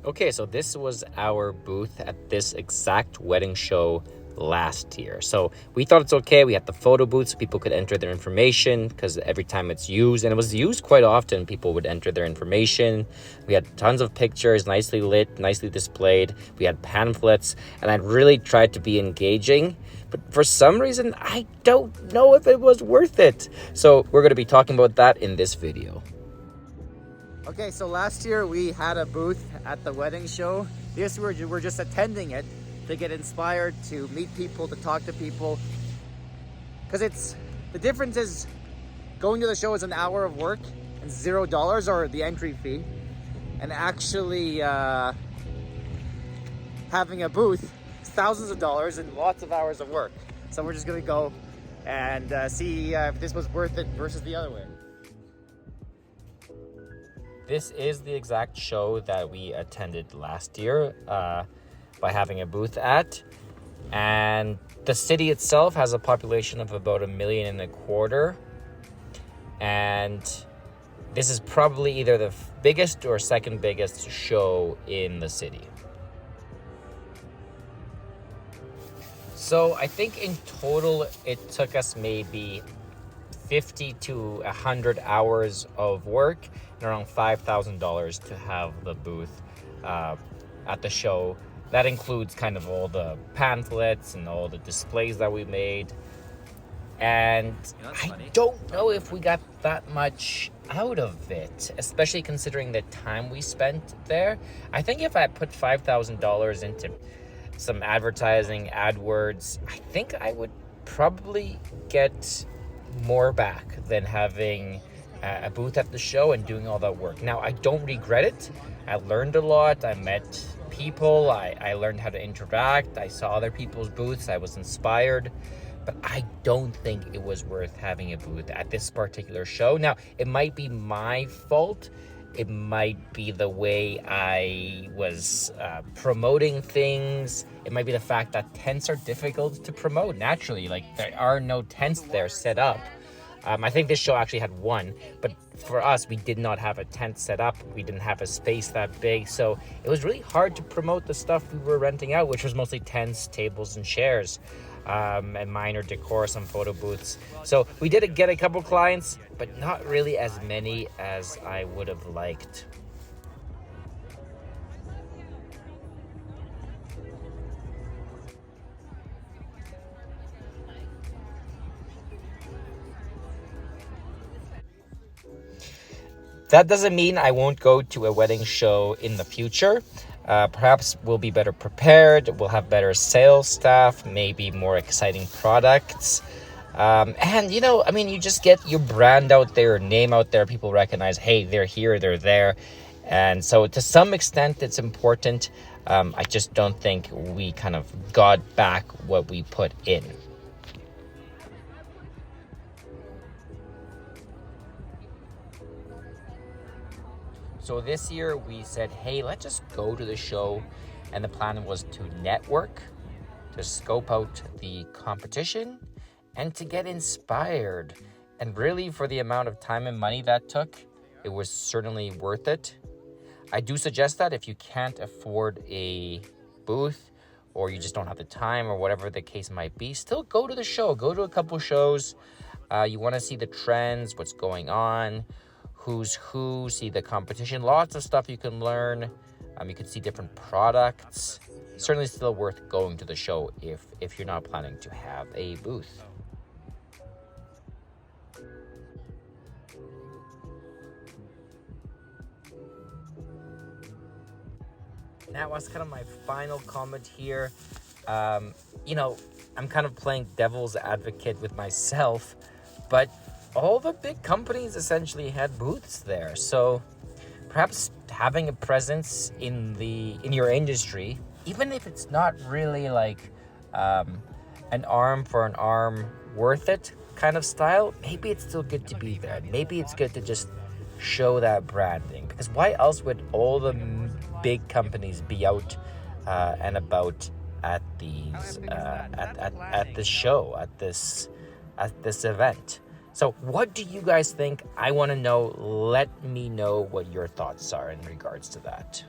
Okay, so this was our booth at this exact wedding show last year. So we thought it's okay. We had the photo booth so people could enter their information, because every time it's used, and it was used quite often, people would enter their information. We had tons of pictures, nicely lit, nicely displayed. We had pamphlets, and I really tried to be engaging. But for some reason, I don't know if it was worth it. So we're going to be talking about that in this video. Okay, so last year we had a booth at the wedding show. This year we're just attending it to get inspired, to meet people, to talk to people. Because the difference is going to the show is an hour of work and $0 or the entry fee. And actually having a booth is thousands of dollars and lots of hours of work. So we're just gonna go and see if this was worth it versus the other way. This is the exact show that we attended last year by having a booth at. And the city itself has a population of about 1.25 million. And this is probably either the biggest or second biggest show in the city. So I think in total it took us maybe 50 to 100 hours of work and around $5,000 to have the booth at the show. That includes kind of all the pamphlets and all the displays that we made. And I don't know if we got that much out of it, especially considering the time we spent there. I think if I put $5,000 into some advertising, AdWords, I think I would probably get more back than having a booth at the show and doing all that work. Now, I don't regret it. I learned a lot. I met people. I learned how to interact. I saw other people's booths. I was inspired. But I don't think it was worth having a booth at this particular show. Now, it might be my fault. It might be the way I was promoting things. It might be the fact that tents are difficult to promote naturally. Like, there are no tents there set up. I think this show actually had one, but for us, we did not have a tent set up. We didn't have a space that big. So it was really hard to promote the stuff we were renting out, which was mostly tents, tables, and chairs. And minor decor, some photo booths. So we did get a couple clients, but not really as many as I would have liked. That doesn't mean I won't go to a wedding show in the future. Perhaps we'll be better prepared, we'll have better sales staff, maybe more exciting products. And, you just get your brand out there, name out there, people recognize, hey, they're here, they're there. And so to some extent, it's important. I just don't think we kind of got back what we put in. So this year we said, hey, let's just go to the show. And the plan was to network, to scope out the competition, and to get inspired. And really, for the amount of time and money that took, it was certainly worth it. I do suggest that if you can't afford a booth, or you just don't have the time, or whatever the case might be, still go to the show. Go to a couple shows. You want to see the trends, what's going on, who's who, see the competition, lots of stuff you can learn. You can see different products. Certainly still worth going to the show if you're not planning to have a booth. That was kind of my final comment here. I'm kind of playing devil's advocate with myself, but all the big companies essentially had booths there. So perhaps having a presence in your industry, even if it's not really like an arm for an arm worth it kind of style, maybe it's still good to be there. Maybe it's good to just show that branding, because why else would all the big companies be out and about at these at this show, at this event? So what do you guys think? I want to know. Let me know what your thoughts are in regards to that.